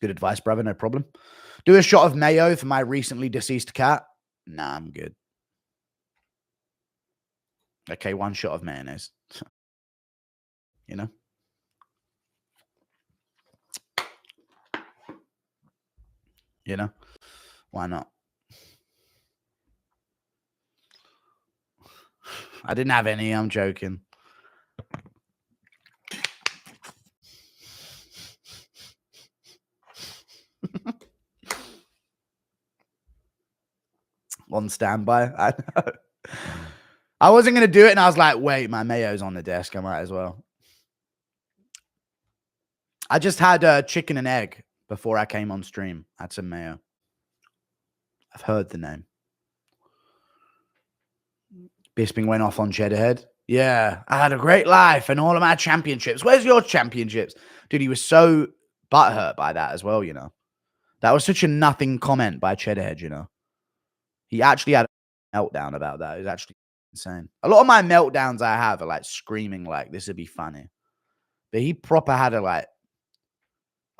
Good advice, brother. No problem. Do a shot of mayo for my recently deceased cat. Nah, I'm good. Okay, one shot of mayonnaise. You know? You know? Why not? I didn't have any. I'm joking. On standby. I know. I wasn't going to do it, and I was like, wait, my mayo's on the desk. I might as well. I just had chicken and egg before I came on stream. I had some mayo. I've heard the name. Bisping went off on Cheddarhead. Yeah, I had a great life and all of my championships. Where's your championships? Dude, he was so butthurt by that as well, you know. That was such a nothing comment by Cheddarhead, you know. He actually had a meltdown about that. It was actually insane. A lot of my meltdowns I have are like screaming like, this would be funny. But he proper had a like,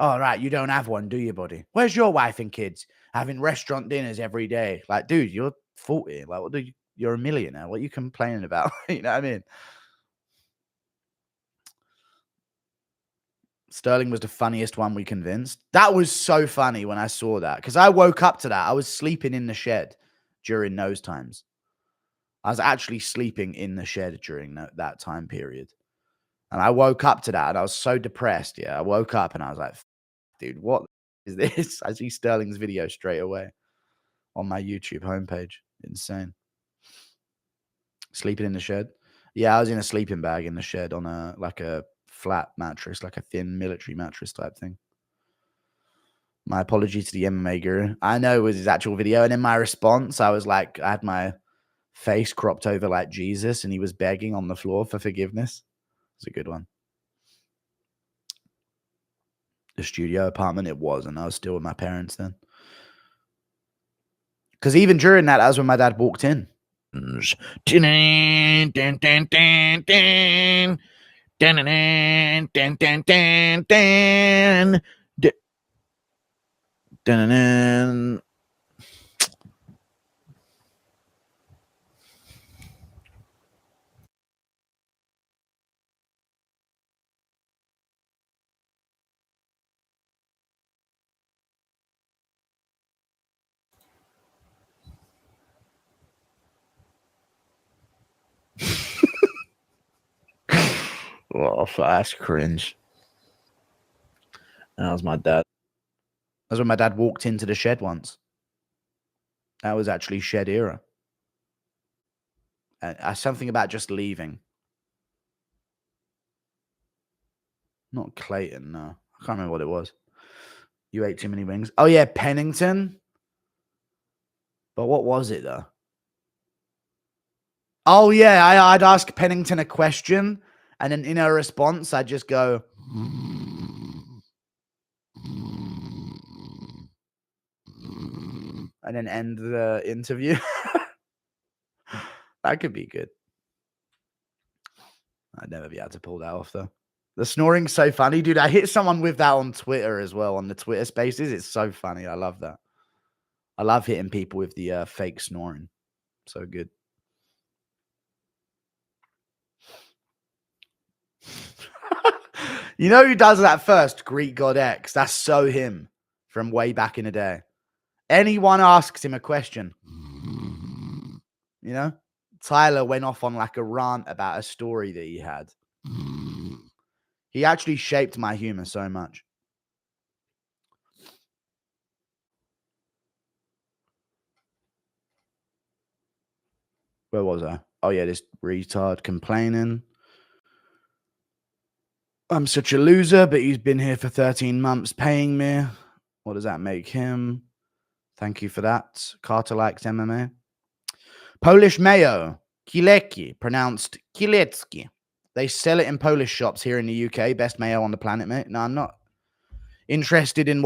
oh, right, you don't have one, do you, buddy? Where's your wife and kids? Having restaurant dinners every day. Like, dude, you're 40. Like, what do you... You're a millionaire. What are you complaining about? You know what I mean? Sterling was the funniest one we convinced. That was so funny when I saw that. Because I woke up to that. I was sleeping in the shed during those times. I was actually sleeping in the shed during that time period. And I woke up to that and I was so depressed. Yeah, I woke up and I was like, dude, what is this? I see Sterling's video straight away on my YouTube homepage. Insane. Sleeping in the shed. Yeah, I was in a sleeping bag in the shed on a flat mattress, like a thin military mattress type thing. My apology to the MMA guru. I know it was his actual video. And in my response, I was like, I had my face cropped over like Jesus and he was begging on the floor for forgiveness. It's a good one. The studio apartment, it was. And I was still with my parents then. Because even during that was when my dad walked in. Oh, that's cringe. That was my dad. That's when my dad walked into the shed once. That was actually shed era. Something about just leaving. Not Clayton, no. I can't remember what it was. You ate too many wings. Oh, yeah, Pennington. But what was it, though? Oh, yeah, I'd ask Pennington a question, and then in her response, I'd just go... and then end the interview. That could be good. I'd never be able to pull that off, though. The snoring's so funny, dude. I hit someone with that on Twitter as well, on the Twitter spaces. It's so funny. I love that. I love hitting people with the fake snoring. So good. You know who does that first? Greek God X. That's so him from way back in the day. Anyone asks him a question, you know? Tyler went off on like a rant about a story that he had. He actually shaped my humor so much. Where was I? Oh, yeah, this retard complaining. I'm such a loser, but he's been here for 13 months paying me. What does that make him? Thank you for that. Carter likes MMA. Polish mayo. Kilecki, pronounced Kilecki. They sell it in Polish shops here in the UK. Best mayo on the planet, mate. No, I'm not interested in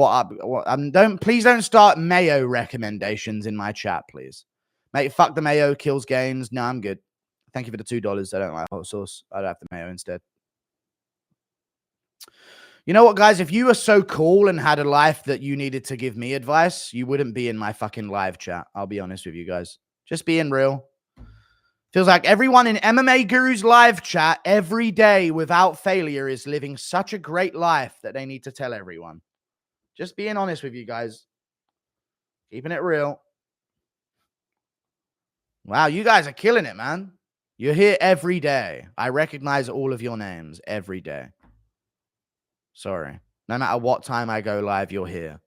please don't start mayo recommendations in my chat, please. Mate, fuck the mayo, kills gains. No, I'm good. Thank you for the $2. I don't like hot sauce. I'd have the mayo instead. You know what, guys? If you were so cool and had a life that you needed to give me advice, you wouldn't be in my fucking live chat. I'll be honest with you guys. Just being real. Feels like everyone in MMA Guru's live chat every day without failure is living such a great life that they need to tell everyone. Just being honest with you guys. Keeping it real. Wow, you guys are killing it, man. You're here every day. I recognize all of your names every day. Sorry. No matter what time I go live, you're here.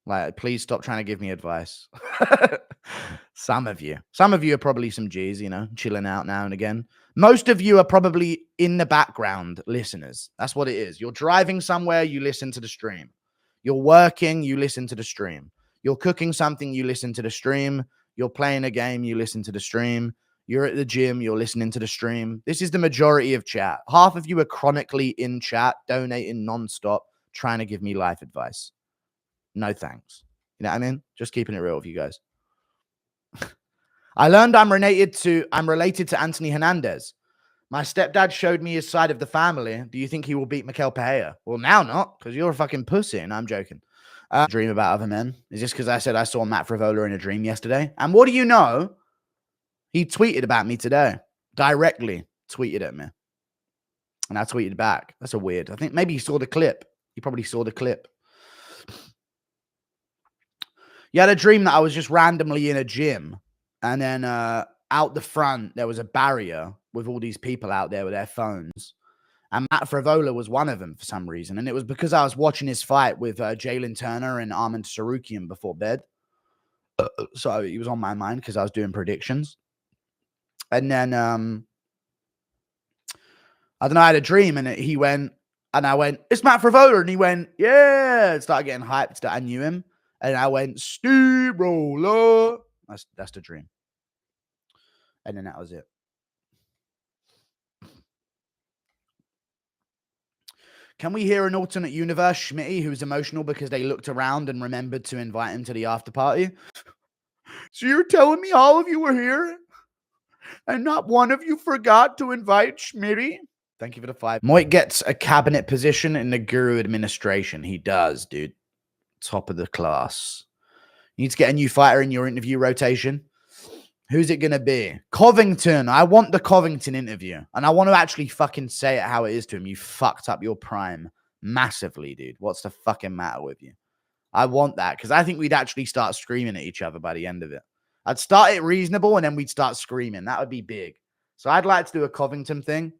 Like, please stop trying to give me advice. Some of you are probably some G's, you know, chilling out now and again. Most of you are probably in the background listeners. That's what it is. You're driving somewhere, you listen to the stream. You're working, you listen to the stream. You're cooking something, you listen to the stream. You're playing a game, you listen to the stream. You're at the gym, you're listening to the stream. This is the majority of chat. Half of you are chronically in chat, donating nonstop, trying to give me life advice. No thanks. You know what I mean? Just keeping it real with you guys. I learned I'm related to Anthony Hernandez. My stepdad showed me his side of the family. Do you think he will beat Mikel Pereira? Well, now not, because you're a fucking pussy. And I'm joking. Dream about other men. Is just because I said I saw Matt Frivola in a dream yesterday. And what do you know? He tweeted about me today. Directly tweeted at me. And I tweeted back. That's a weird. I think maybe he saw the clip. He probably saw the clip. You had a dream that I was just randomly in a gym. And then out the front, there was a barrier with all these people out there with their phones. And Matt Frivola was one of them for some reason. And it was because I was watching his fight with Jalen Turner and Arman Sarukian before bed. So he was on my mind because I was doing predictions. And then, I don't know, I had a dream and he went, and I went, it's Matt Frivola. And he went, yeah. And started getting hyped that I knew him. And I went, steamroller. That's the dream. And then that was it. Can we hear an alternate universe Schmitty who's emotional because they looked around and remembered to invite him to the after party? So you're telling me all of you were here and not one of you forgot to invite Schmitty? Thank you for the 5. Moit gets a cabinet position in the Guru administration. He does, dude. Top of the class. You need to get a new fighter in your interview rotation. Who's it going to be? Covington. I want the Covington interview. And I want to actually fucking say it how it is to him. You fucked up your prime massively, dude. What's the fucking matter with you? I want that because I think we'd actually start screaming at each other by the end of it. I'd start it reasonable and then we'd start screaming. That would be big. So I'd like to do a Covington thing.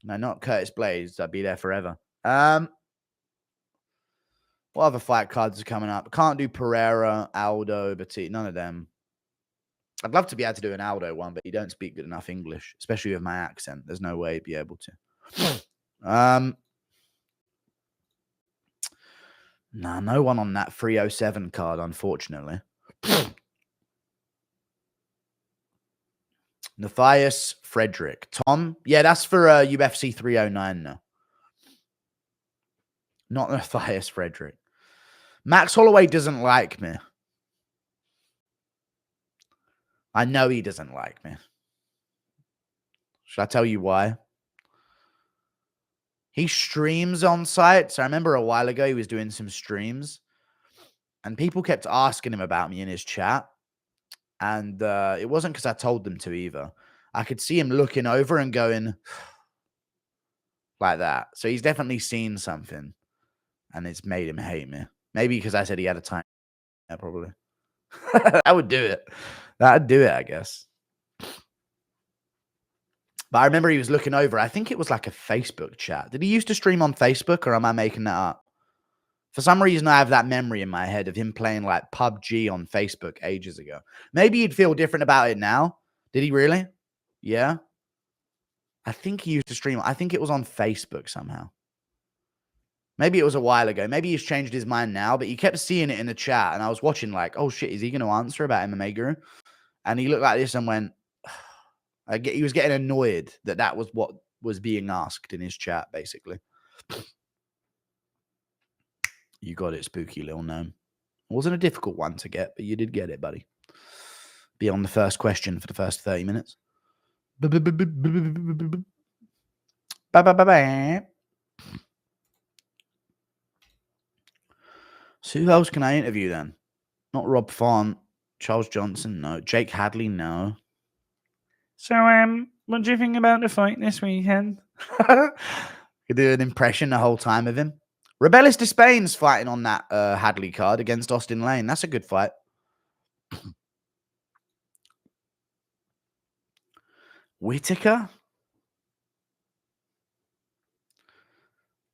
No, not Curtis Blades. I'd be there forever. What other fight cards are coming up? Can't do Pereira, Aldo, Batista. None of them. I'd love to be able to do an Aldo one, but you don't speak good enough English, especially with my accent. There's no way you'd be able to. Nah, no one on that 307 card, unfortunately. Matthias Frederick. Tom? Yeah, that's for UFC 309 now. Not Matthias Frederick. Max Holloway doesn't like me. I know he doesn't like me. Should I tell you why? He streams on site. So I remember a while ago he was doing some streams. And people kept asking him about me in his chat. And it wasn't because I told them to either. I could see him looking over and going like that. So he's definitely seen something. And it's made him hate me. Maybe because I said he had a time. Yeah, probably. That would do it. That'd do it, I guess. But I remember he was looking over. I think it was like a Facebook chat. Did he used to stream on Facebook or am I making that up? For some reason, I have that memory in my head of him playing like PUBG on Facebook ages ago. Maybe he'd feel different about it now. Did he really? Yeah. I think he used to stream. I think it was on Facebook somehow. Maybe it was a while ago. Maybe he's changed his mind now, but he kept seeing it in the chat. And I was watching like, oh shit, is he going to answer about MMA Guru? And he looked like this and went, he was getting annoyed that that was what was being asked in his chat, basically. You got it, spooky little gnome. It wasn't a difficult one to get, but you did get it, buddy. Be on the first question for the first 30 minutes. So who else can I interview then? Not Rob Font, Charles Johnson, no. Jake Hadley, no. So, what do you think about the fight this weekend? Could do an impression the whole time of him. Rebellis Despain's fighting on that Hadley card against Austin Lane. That's a good fight. Whitaker?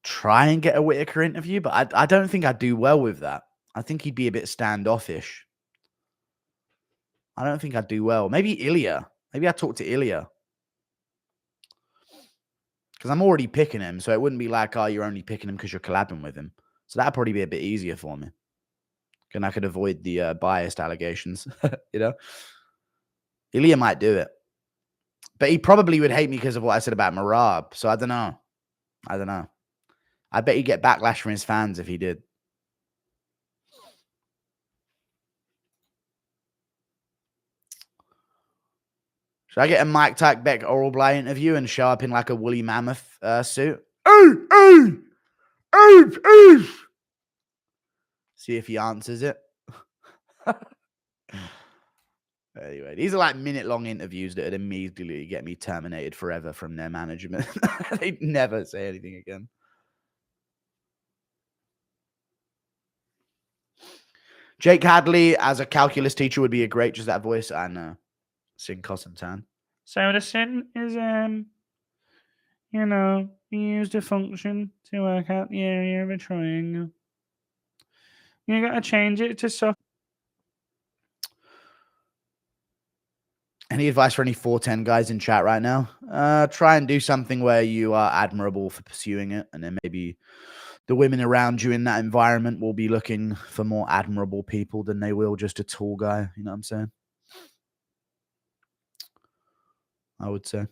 Try and get a Whitaker interview, but I don't think I'd do well with that. I think he'd be a bit standoffish. I don't think I'd do well. Maybe Ilya. Maybe I'd talk to Ilya. Because I'm already picking him, so it wouldn't be like, oh, you're only picking him because you're collabing with him. So that'd probably be a bit easier for me. And I could avoid the biased allegations, you know? Ilya might do it. But he probably would hate me because of what I said about Marab. So I don't know. I bet he'd get backlash from his fans if he did. Should I get a Mike Tyke Beck Oral Bly interview and show up in like a woolly mammoth suit? See if he answers it. Anyway, these are like minute-long interviews that would immediately get me terminated forever from their management. They'd never say anything again. Jake Hadley as a calculus teacher would be a great, just that voice. I know. Sin cos and tan. So the sin is, you use the function to work out the area of a triangle. You got to change it to so. Any advice for any 410 guys in chat right now? Try and do something where you are admirable for pursuing it, and then maybe the women around you in that environment will be looking for more admirable people than they will just a tall guy. You know what I'm saying? I would say.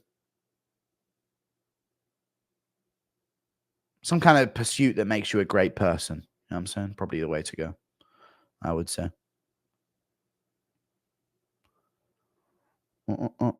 Some kind of pursuit that makes you a great person. You know what I'm saying? Probably the way to go, I would say.